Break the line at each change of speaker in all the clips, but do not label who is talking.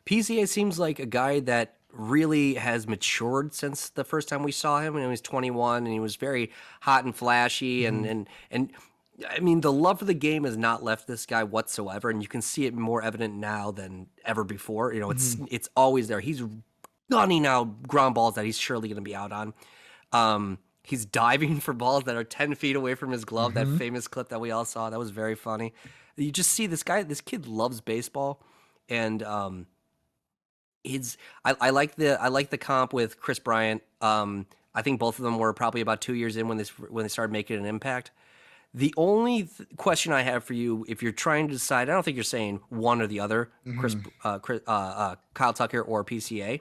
PCA seems like a guy that really has matured since the first time we saw him when he was 21, and he was very hot and flashy,
Mhm.
and I mean, the love for the game has not left this guy whatsoever, and you can see it more evident now than ever before. You know,
Mhm.
it's always there. He's gunning out ground balls that he's surely going to be out on. He's diving for balls that are 10 feet away from his glove. That
Mhm.
famous clip that we all saw, that was very funny. You just see this kid loves baseball, and I like the comp with Chris Bryant. I think both of them were probably about 2 years in when they started making an impact. The only question I have for you, if you're trying to decide, I don't think you're saying one or the other,
Mhm.
Kyle Tucker or PCA.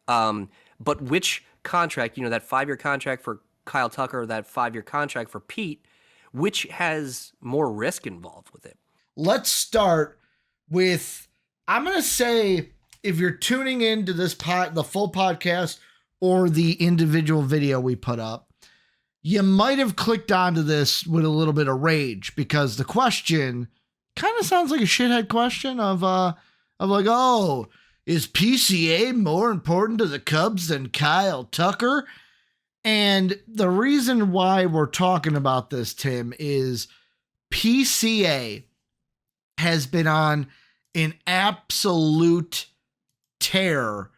But which contract, that 5 year contract for Kyle Tucker, or that 5 year contract for Pete, which has more risk involved with it?
Let's start with, I'm going to say, if you're tuning into the full podcast or the individual video we put up, you might have clicked onto this with a little bit of rage, because the question kind of sounds like a shithead question of like, oh, is PCA more important to the Cubs than Kyle Tucker? And the reason why we're talking about this, Tim, is PCA has been on an absolute tear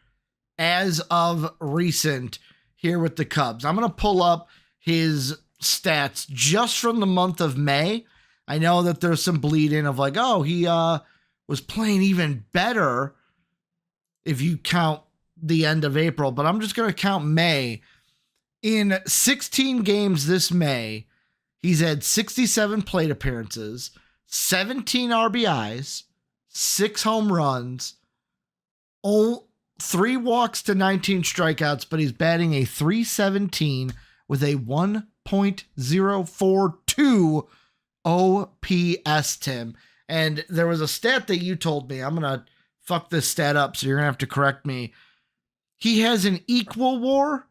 as of recent here with the Cubs. I'm going to pull up his stats just from the month of May. I know that there's some bleed in of like, oh, he was playing even better if you count the end of April, but I'm just going to count May. In 16 games this May, he's had 67 plate appearances, 17 RBIs, 6 home runs, 3 walks to 19 strikeouts, but he's batting a 317 with a 1.042 OPS, Tim. And there was a stat that you told me. I'm going to fuck this stat up, so you're going to have to correct me. He has an equal WAR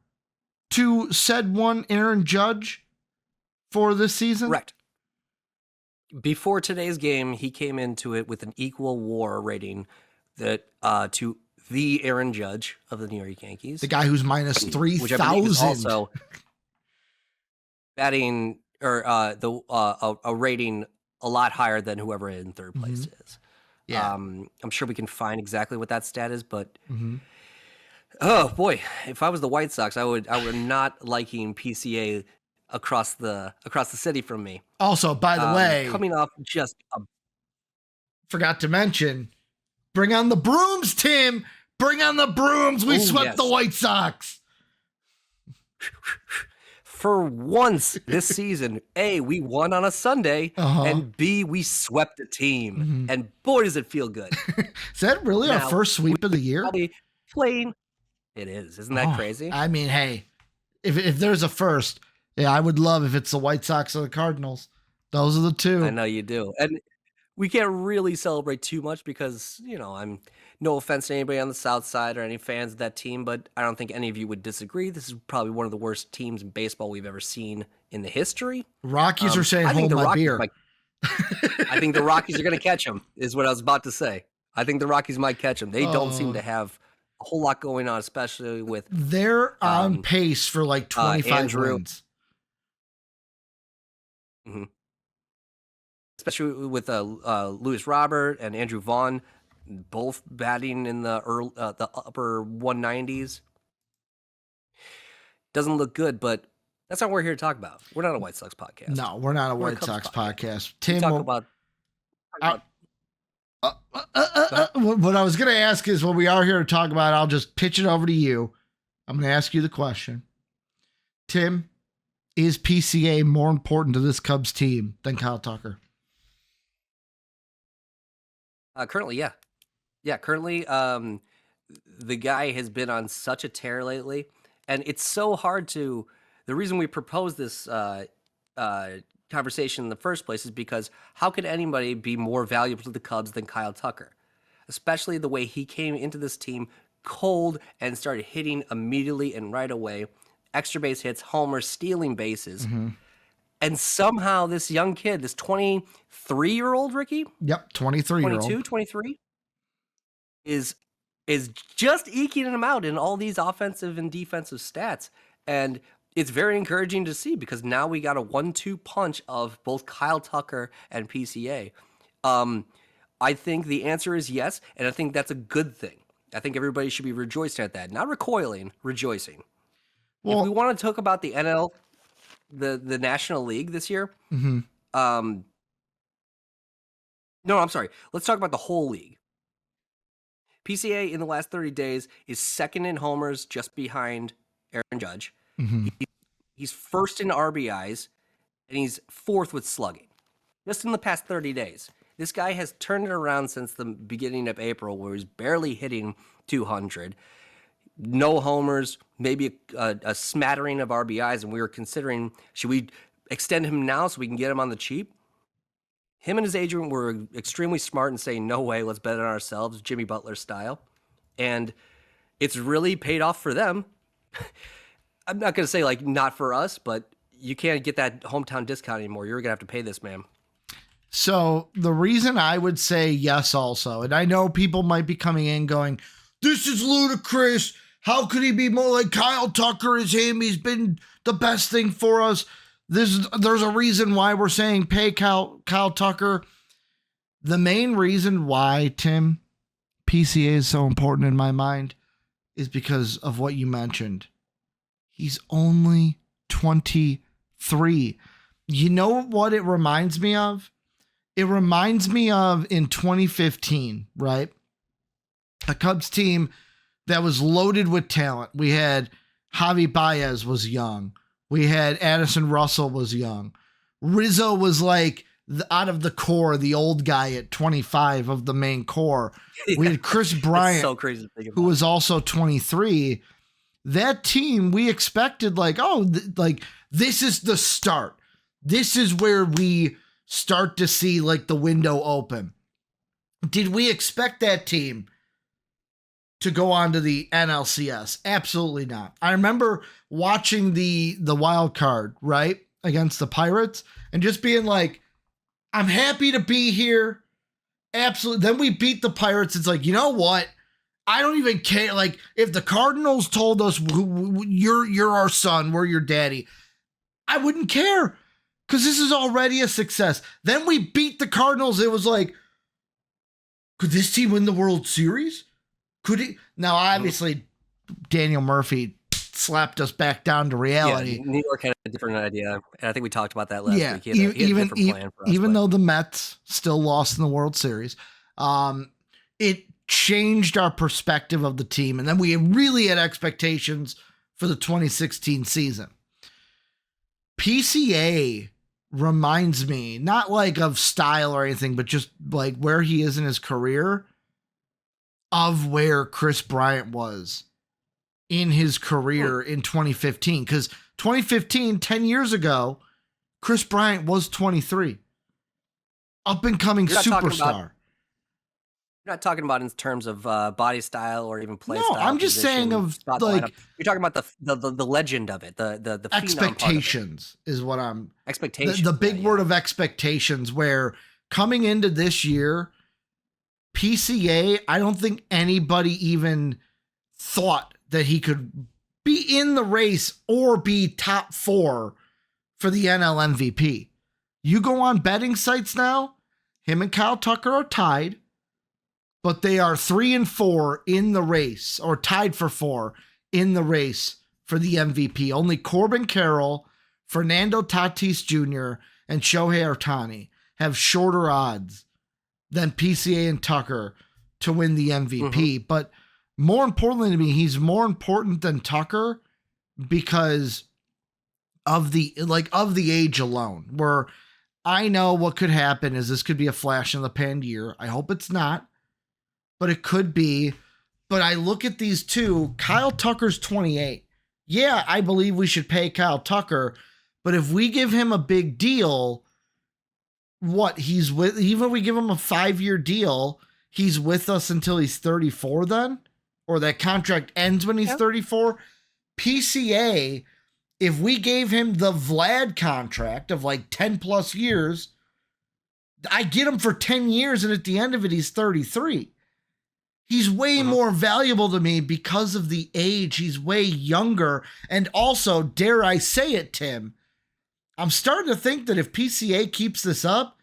to said one Aaron Judge for this season?
Correct. Before today's game, he came into it with an equal WAR rating that to the Aaron Judge of the New York Yankees,
The guy who's minus
which I believe is
3,000.
also batting or a rating a lot higher than whoever in third place is.
Yeah.
I'm sure we can find exactly what that stat is, but
Mhm.
oh boy, if I was the White Sox, I would not liking PCA across the city from me.
Also, by the way,
Coming off just a
forgot to mention, bring on the brooms, Tim. Bring on the brooms. We
oh
swept the
yes,
White Sox.
for once this season, A, we won on a Sunday,
Uh-huh.
and B, we swept a team.
Mhm.
And boy, does it feel good.
Is that really our
Now,
first sweep of the year?
probably playing. It is. Isn't that
Oh,
crazy?
I mean, hey, if there's a first, yeah, I would love if it's the White Sox or the Cardinals. Those are the
I
two.
know you do. And we can't really celebrate too much because, I'm no offense to anybody on the South Side or any fans of that team, but I don't think any of you would disagree. This is probably one of the worst teams in baseball we've ever seen in the history.
Rockies are saying,
I think
hold
the
my
Rockies
beer.
might I think the Rockies are going to catch him, is what I was about to say. I think the Rockies might catch him. They don't seem to have a whole lot going on, especially with
They're on pace for like 25
Andrew.
wins.
Mhm. Especially with Lewis Robert and Andrew Vaughn, both batting in the upper 190s. Doesn't look good, but that's not what we're here to talk about. We're not a White Sox podcast.
No, we're not a
We're
White
Cubs
Sox podcast.
We
Tim,
talk about
what I was going to ask is, what we are here to talk about, I'll just pitch it over to you. I'm going to ask you the question. Tim, is PCA more important to this Cubs team than Kyle Tucker?
currently, yeah. Yeah, currently, the guy has been on such a tear lately, and it's so hard to. The reason we proposed this conversation in the first place is because how could anybody be more valuable to the Cubs than Kyle Tucker? Especially the way he came into this team cold and started hitting immediately and right away, extra base hits, homers, stealing bases.
Mm-hmm.
And somehow this young kid, this 23-year-old Ricky,
Yep, 23-year-old.
22, 23, is is just eking him out in all these offensive and defensive stats. And it's very encouraging to see because now we got a 1-2 punch of both Kyle Tucker and PCA. I think the answer is yes, and I think that's a good thing. I think everybody should be rejoicing at that, not recoiling, rejoicing. If we want to talk about the NL, the National League this year, no, I'm sorry. Let's talk about the whole league. PCA in the last 30 days is second in homers, just behind Aaron Judge. He's first in RBIs, and he's fourth with slugging. Just in the past 30 days. This guy has turned it around since the beginning of April, where he's barely hitting 200. No homers, maybe a smattering of RBIs, and we were considering, should we extend him now so we can get him on the cheap? Him and his agent were extremely smart in saying, no way, let's bet on ourselves, Jimmy Butler style. And it's really paid off for them. I'm not going to say, like, not for us, but you can't get that hometown discount anymore. You're going to have to pay this, man.
So the reason I would say yes also, and I know people might be coming in going, this is ludicrous. How could he be more like Kyle Tucker is him? He's been the best thing for us. There's a reason why we're saying pay Kyle Tucker. The main reason why, Tim, PCA is so important in my mind is because of what you mentioned. He's only 23. You know what it reminds me of? It reminds me of in 2015, right? A Cubs team that was loaded with talent. We had Javi Baez was young. We had Addison Russell was young. Rizzo was like out of the core, the old guy at 25 of the main core. We had Chris Bryant,
so crazy to think about,
who was also 23. That team, we expected like, this is the start. This is where we start to see like the window open. Did we expect that team to go on to the NLCS? Absolutely not. I remember watching the wild card, right, against the Pirates and just being like, I'm happy to be here. Absolutely. Then we beat the Pirates. It's like, you know what? I don't even care. Like, if the Cardinals told us you're our son, we're your daddy, I wouldn't care because this is already a success. Then we beat the Cardinals. It was like, could this team win the World Series? Could he? Now, obviously, Daniel Murphy slapped us back down to reality.
Yeah, New York had a different idea, and I think we talked about that last week. He had a different plan for us,
even though the Mets still lost in the World Series, it changed our perspective of the team, and then we really had expectations for the 2016 season. PCA reminds me, not like of style or anything, but just like where he is in his career, of where Chris Bryant was in his career in 2015. Because 2015, 10 years ago, Chris Bryant was 23. Up and coming superstar.
You're not talking about in terms of body style or even play style.
No, I'm just saying of like
lineup. You're talking about the legend of it, the
expectations is what I'm.
Expectations.
The big word of expectations, where coming into this year, PCA, I don't think anybody even thought that he could be in the race or be top 4 for the NL MVP. You go on betting sites now, him and Kyle Tucker are tied, but they are 3 and 4 in the race, or tied for 4 in the race for the MVP. Only Corbin Carroll, Fernando Tatis Jr., and Shohei Ohtani have shorter odds than PCA and Tucker to win the MVP. But more importantly to me, he's more important than Tucker because of the age alone, where I know what could happen is this could be a flash in the pan year. I hope it's not, but it could be. But I look at these two. Kyle Tucker's 28. Yeah, I believe we should pay Kyle Tucker, but if we give him a big deal, he's with, even if we give him a 5-year deal, he's with us until he's 34 then? Or that contract ends when he's 34? PCA, if we gave him the Vlad contract of like 10 plus years, I get him for 10 years and at the end of it, he's 33. He's way more valuable to me because of the age. He's way younger. And also, dare I say it, Tim, I'm starting to think that if PCA keeps this up,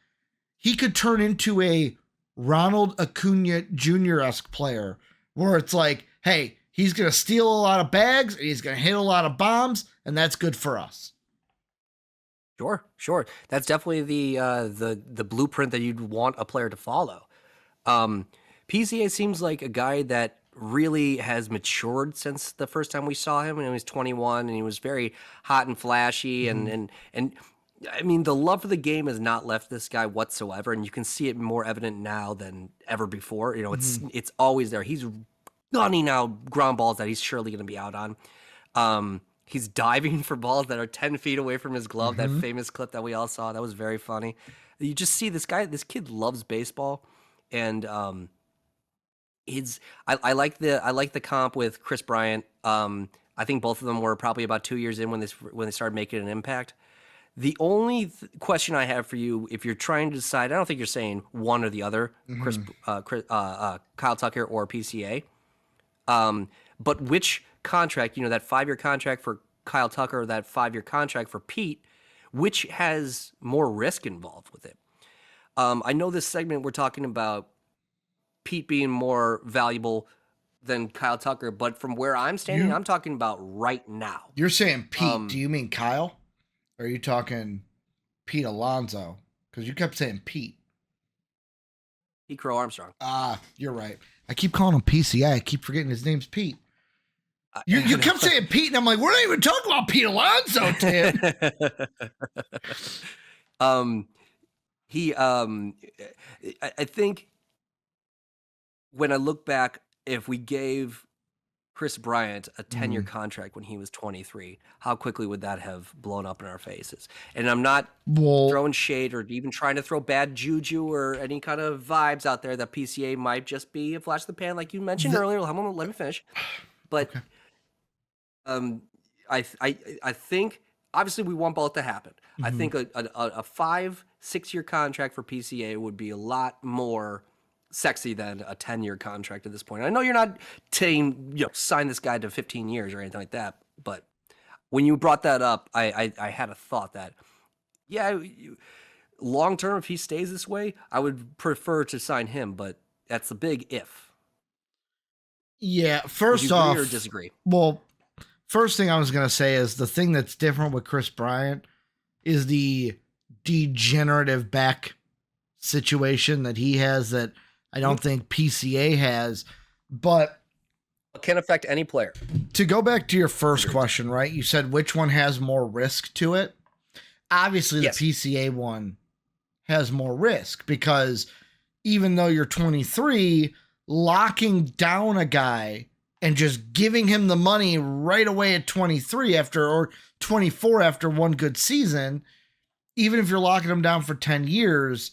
he could turn into a Ronald Acuna Jr.-esque player where it's like, hey, he's going to steal a lot of bags, and he's going to hit a lot of bombs, and that's good for us.
Sure. That's definitely the blueprint that you'd want a player to follow. PCA seems like a guy that really has matured since the first time we saw him when he was 21, and he was very hot and flashy, and I mean, the love for the game has not left this guy whatsoever, and you can see it more evident now than ever before. You know, it's always there. He's gunning out ground balls that he's surely going to be out on. He's diving for balls that are 10 feet away from his glove. That famous clip that we all saw, that was very funny. You just see this kid loves baseball, and I like the comp with Chris Bryant. I think both of them were probably about 2 years in when they started making an impact. The only question I have for you, if you're trying to decide, I don't think you're saying one or the other, Kyle Tucker or PCA, but which contract, that 5-year contract for Kyle Tucker or that 5-year contract for Pete, which has more risk involved with it? I know this segment we're talking about Pete being more valuable than Kyle Tucker, but from where I'm standing, I'm talking about right now.
You're saying Pete. Do you mean Kyle? Or are you talking Pete Alonso? Because you kept saying Pete.
Pete Crow-Armstrong.
You're right. I keep calling him PCA. I keep forgetting his name's Pete. You kept saying Pete, and I'm like, we're not even talking about Pete Alonso, Tim.
I think when I look back, if we gave Chris Bryant a 10-year contract when he was 23, how quickly would that have blown up in our faces? And I'm not throwing shade or even trying to throw bad juju or any kind of vibes out there that PCA might just be a flash in the pan, like you mentioned earlier. Let me finish. But I think obviously we want both to happen. I think a 5-6 year contract for PCA would be a lot more sexy than a 10-year contract at this point. I know you're not saying, sign this guy to 15 years or anything like that, but when you brought that up, I had a thought that, long term, if he stays this way, I would prefer to sign him, but that's a big if.
Yeah, first
off,
agree
or disagree?
Well, first thing I was going to say is the thing that's different with Chris Bryant is the degenerative back situation that he has that I don't think PCA has, but
it can affect any player.
To go back to your first question, right? You said which one has more risk to it? Obviously, the PCA one has more risk because even though you're 23, locking down a guy and just giving him the money right away at 23 or 24 after one good season, even if you're locking him down for 10 years,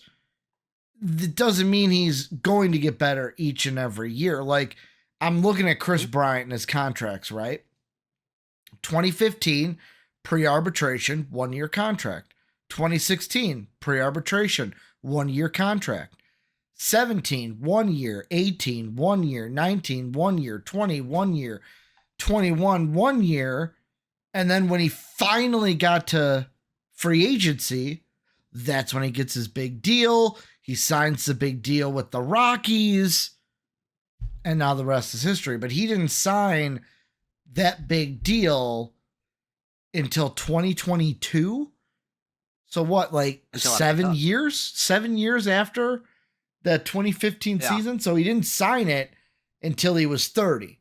it doesn't mean he's going to get better each and every year. Like, I'm looking at Chris Bryant and his contracts, right? 2015, pre-arbitration, 1-year contract. 2016, pre-arbitration, 1-year contract. 17, 1 year. 18, 1 year. 19, 1 year. 20, 1 year. 21, 1 year. And then when he finally got to free agency, that's when he gets his big deal. He signs the big deal with the Rockies, and now the rest is history. But he didn't sign that big deal until 2022. So what, like 7 years? 7 years after that 2015 season? So he didn't sign it until he was 30.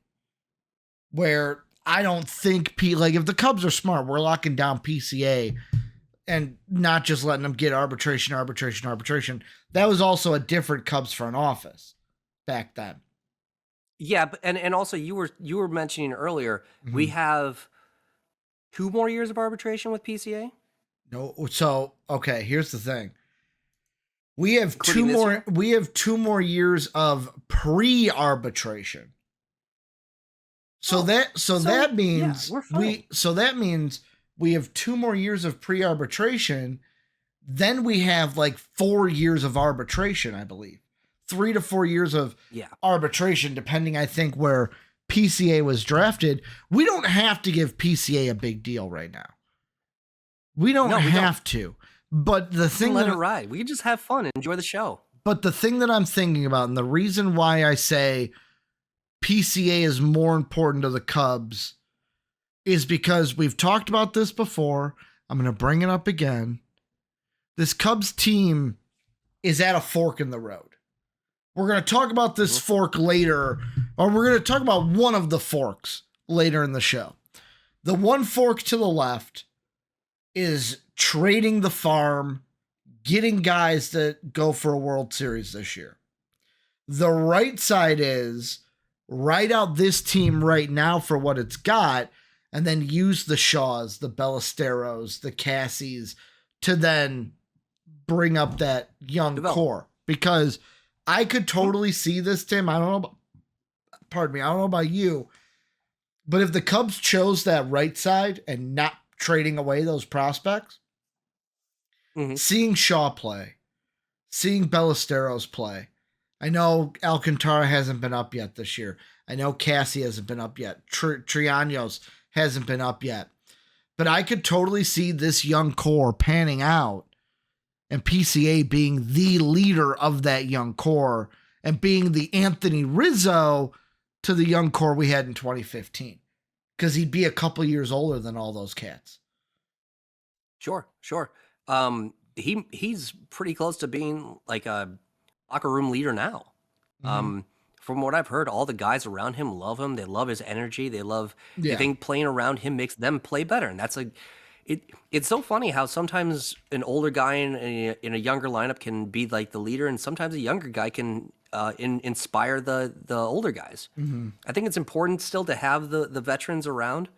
Where I don't think, if the Cubs are smart, we're locking down PCA and not just letting them get arbitration. That was also a different Cubs front office back then.
Yeah, but and also you were mentioning earlier, we have 2 more years of arbitration with PCA?
No, so okay, here's the thing. We have 2 more years of pre-arbitration. That means we have 2 more years of pre-arbitration. Then we have like 4 years of arbitration, I believe. 3 to 4 years of
Yeah.
arbitration, depending, I think, where PCA was drafted. We don't have to give PCA a big deal right now. We don't have to. But the thing
let it ride. We can just have fun and enjoy the show.
But the thing that I'm thinking about, and the reason why I say PCA is more important to the Cubs, is because we've talked about this before. I'm going to bring it up again. This Cubs team is at a fork in the road. We're going to talk about this fork later, or we're going to talk about one of the forks later in the show. The one fork to the left is trading the farm, getting guys that go for a World Series this year. The right side is write out this team right now for what it's got, and then use the Shaws, the Ballesteros, the Cassies to then bring up that young core. Because I could totally see this, Tim. I don't know. Pardon me. I don't know about you, but if the Cubs chose that right side and not trading away those prospects, seeing Shaw play, seeing Ballesteros play. I know Alcantara hasn't been up yet this year. I know Cassie hasn't been up yet. Trianos hasn't been up yet. But I could totally see this young core panning out and PCA being the leader of that young core and being the Anthony Rizzo to the young core we had in 2015. Because he'd be a couple years older than all those cats.
Sure. He's pretty close to being like a locker room leader now. From what I've heard, all the guys around him love him. They love his energy. They think playing around him makes them play better. And that's it's so funny how sometimes an older guy in a younger lineup can be like the leader, and sometimes a younger guy can inspire the older guys. I think it's important still to have the veterans around,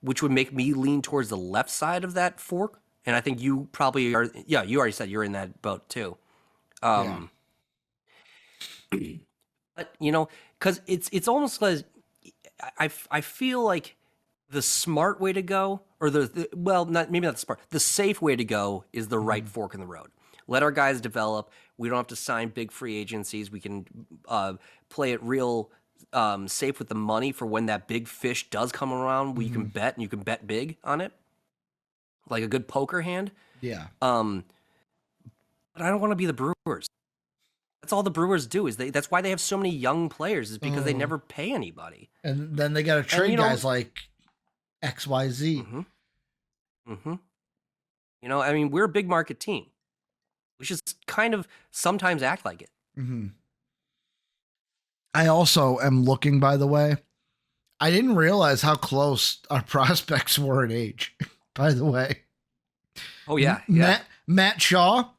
which would make me lean towards the left side of that fork. And I think you probably are. Yeah, you already said you're in that boat too. But because it's almost like I feel like the smart way to go, or maybe not the smart, the safe way to go is the right fork in the road. Let our guys develop. We don't have to sign big free agencies. We can play it real safe with the money for when that big fish does come around. Where you can bet, and you can bet big on it, like a good poker hand.
Yeah.
But I don't want to be the Brewers. That's all the Brewers do. That's why they have so many young players, is because they never pay anybody.
And then they got to trade guys like XYZ.
I mean, we're a big market team. We should kind of sometimes act like it.
I also am looking, by the way. I didn't realize how close our prospects were in age, by the way.
Oh, yeah.
Matt Shaw,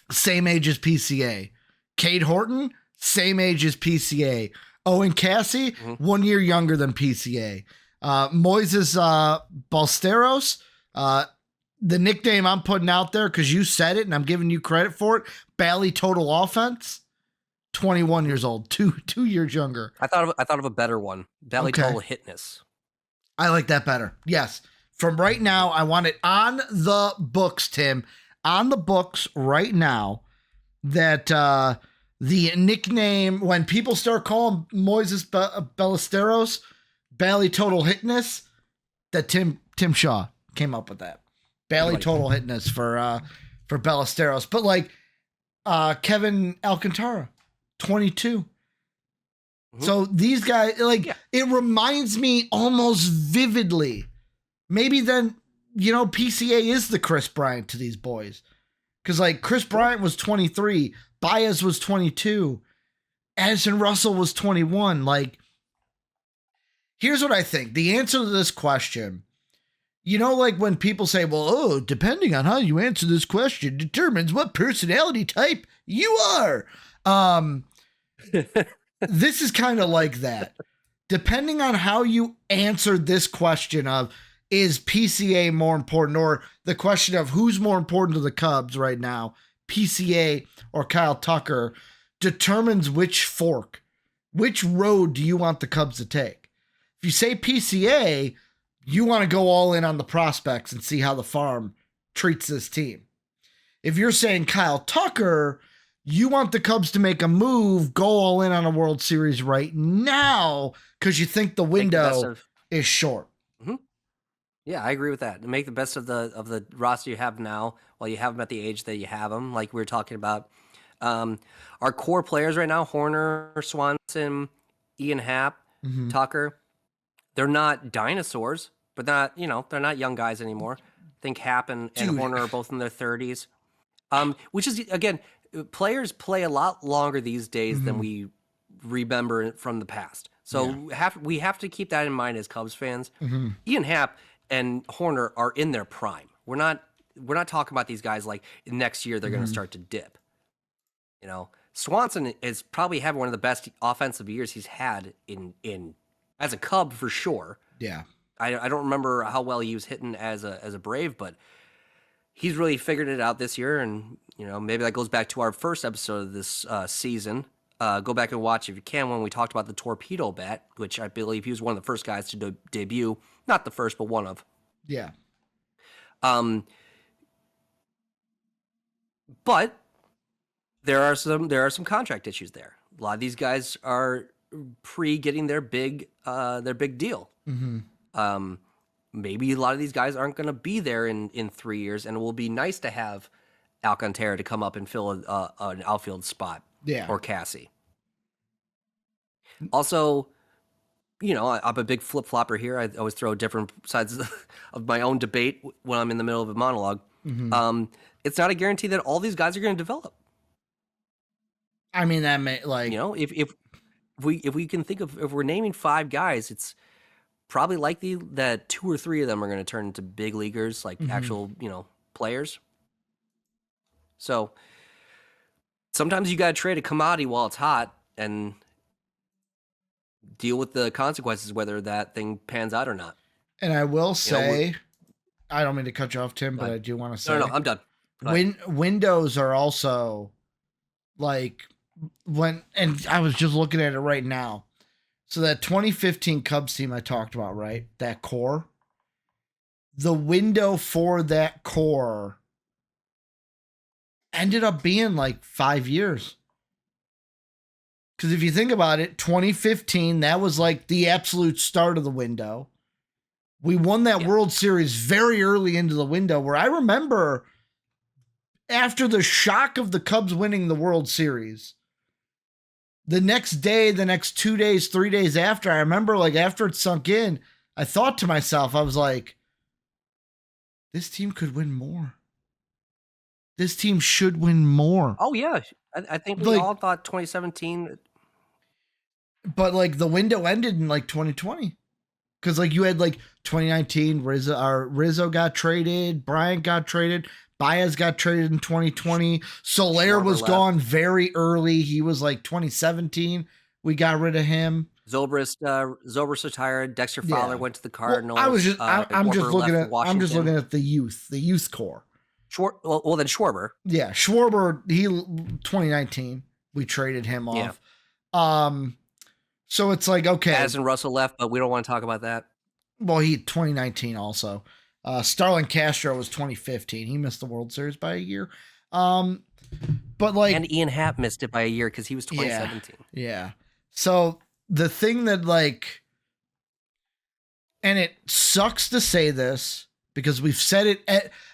same age as PCA. Cade Horton, same age as PCA. Owen Cassie, 1 year younger than PCA. Moises Ballesteros, the nickname I'm putting out there because you said it and I'm giving you credit for it, Bally Total Offense, 21 years old, two years younger.
I thought of a better one, Bally Total Hitness.
I like that better. Yes. From right now, I want it on the books, Tim, on the books right now, that the nickname, when people start calling Moises Ballesteros Bally Total Hitness, that Tim Shaw came up with that. Bally Total Hitness for Ballesteros. But like Kevin Alcantara, 22. So these guys, it reminds me almost vividly. Maybe then, PCA is the Chris Bryant to these boys. Because Chris Bryant was 23, Baez was 22, Addison Russell was 21. Here's what I think. The answer to this question, when people say, well, depending on how you answer this question determines what personality type you are. This is kind of like that. Depending on how you answer this question of, is PCA more important, or the question of who's more important to the Cubs right now, PCA or Kyle Tucker, determines which road do you want the Cubs to take. If you say PCA, you want to go all in on the prospects and see how the farm treats this team. If you're saying Kyle Tucker, You want the Cubs to make a move, go all in on a World Series right now because you think the window is short.
Mm-hmm. Yeah, I agree with that. Make the best of the roster you have now while you have them at the age that you have them. Like we were talking about, our core players right now: Horner, Swanson, Ian Happ, Tucker. They're not dinosaurs, but they're not young guys anymore. I think Happ and Horner are both in their 30s. Which is, again, players play a lot longer these days than we remember from the past. So we have to keep that in mind as Cubs fans. Ian Happ and Horner are in their prime. We're not talking about these guys like next year they're going to start to dip. Swanson is probably having one of the best offensive years he's had in as a Cub for sure.
Yeah.
I don't remember how well he was hitting as a Brave, but he's really figured it out this year, and maybe that goes back to our first episode of this season. Go back and watch if you can when we talked about the torpedo bat, which I believe he was one of the first guys to debut. Not the first, but one of.
Yeah.
But there are some contract issues there. A lot of these guys are getting their big deal. Maybe a lot of these guys aren't going to be there in 3 years, and it will be nice to have Alcantara to come up and fill an outfield spot.
Yeah.
Or Cassie. Also, I'm a big flip-flopper here. I always throw different sides of my own debate when I'm in the middle of a monologue. It's not a guarantee that all these guys are going to develop.
I mean, that may
if we can think of, if we're naming 5 guys, it's probably likely that 2 or 3 of them are going to turn into big leaguers, like actual, players. So sometimes you got to trade a commodity while it's hot and deal with the consequences, whether that thing pans out or not.
And I will say, I don't mean to cut you off, Tim, but I do want to say,
no, I'm done.
Windows are also like and I was just looking at it right now. So that 2015 Cubs team I talked about, right? That core, the window for that core ended up being like 5 years. Because if you think about it, 2015, that was like the absolute start of the window. We won that World Series very early into the window, where I remember after the shock of the Cubs winning the World Series, the next day, the next 2 days, 3 days after, I remember like after it sunk in, I thought to myself, I was like, this team could win more. This team should win more.
Oh, yeah. I think we all thought 2017.
But like the window ended in like 2020. Because like you had like 2019, Rizzo got traded, Bryant got traded, Baez got traded in 2020. Soler was gone very early. He was like 2017. We got rid of him.
Zobrist retired. Dexter Fowler went to the Cardinals.
Well, I'm just looking at the youth core.
Well, then Schwarber.
Yeah, Schwarber. 2019. We traded him off.
Yeah.
So it's like, okay.
Addison Russell left, but we don't want to talk about that.
Well, he 2019 also. Starlin Castro was 2015. He missed the World Series by a year. But like,
and Ian Happ missed it by a year because he was 2017.
Yeah. So the thing that like, and it sucks to say this because we've said it.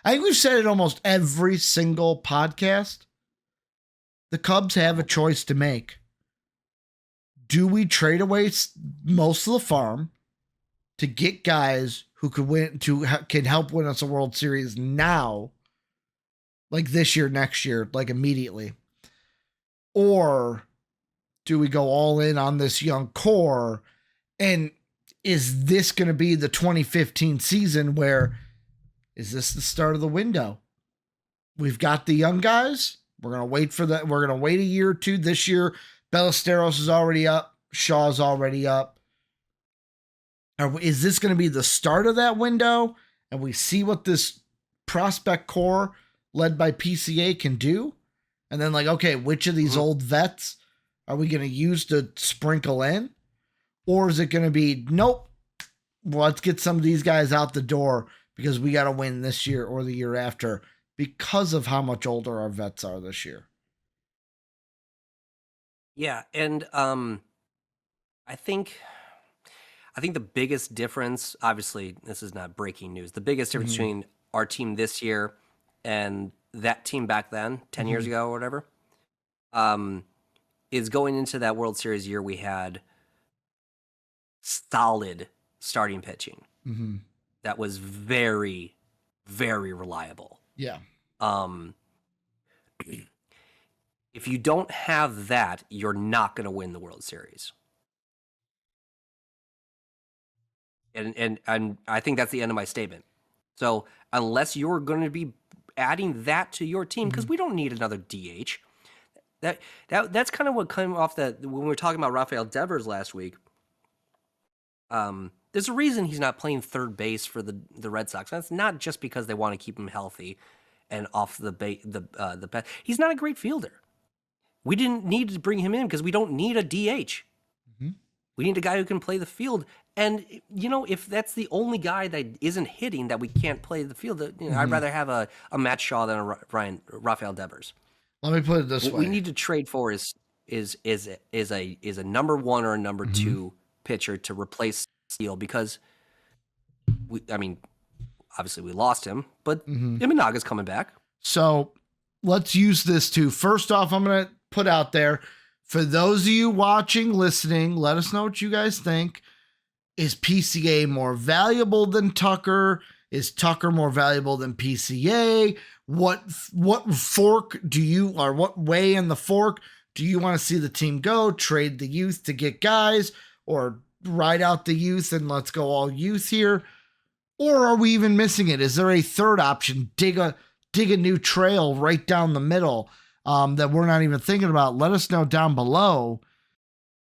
I think we've said it almost every single podcast. The Cubs have a choice to make. Do we trade away most of the farm to get guys who could can help win us a World Series now, like this year, next year, like immediately? Or do we go all in on this young core? And is this going to be the 2015 season where is this the start of the window? We've got the young guys. We're going to wait for that. We're going to wait a year or two. This year, Ballesteros is already up. Shaw's already up. Is this going to be the start of that window? And we see what this prospect core led by PCA can do? And then like, okay, which of these old vets are we going to use to sprinkle in? Or is it going to be, nope, let's get some of these guys out the door because we got to win this year or the year after because of how much older our vets are this year?
Yeah, and I think the biggest difference, obviously, this is not breaking news. The biggest difference
Mm-hmm.
between our team this year and that team back then, 10 years
Mm-hmm.
ago or whatever, um, is going into that World Series year, we had solid starting pitching
Mm-hmm.
that was very, very reliable.
Yeah.
Um, if you don't have that, you're not going to win the World Series. And I think that's the end of my statement. So unless you're going to be adding that to your team, because we don't need another DH. That's kind of what came off that when we were talking about Rafael Devers last week. There's a reason he's not playing third base for the Red Sox. That's not just because they want to keep him healthy and off the he's not a great fielder. We didn't need to bring him in because we don't need a DH.
Mm-hmm.
We need a guy who can play the field. And, if that's the only guy that isn't hitting that we can't play the field, I'd rather have a Matt Shaw than a Rafael Devers.
Let me put it this
What
way.
we need to trade for is a number one or a number two pitcher to replace Steele, because obviously we lost him, but Imanaga's coming back.
So let's use this too. First off, I'm going to put out there, for those of you watching, listening, let us know what you guys think. Is PCA more valuable than Tucker? Is Tucker more valuable than PCA? What fork do you, or what way in the fork do you want to see the team go? Trade the youth to get guys, or ride out the youth and let's go all youth here? Or are we even missing it? Is there a third option? Dig a new trail right down the middle that we're not even thinking about? Let us know down below.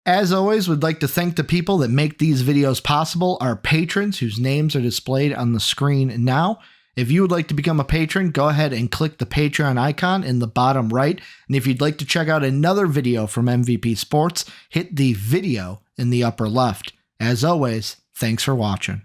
As always, we'd like to thank the people that make these videos possible, our patrons whose names are displayed on the screen now. If you would like to become a patron, go ahead and click the Patreon icon in the bottom right. And if you'd like to check out another video from MVP Sports, hit the video in the upper left. As always, thanks for watching.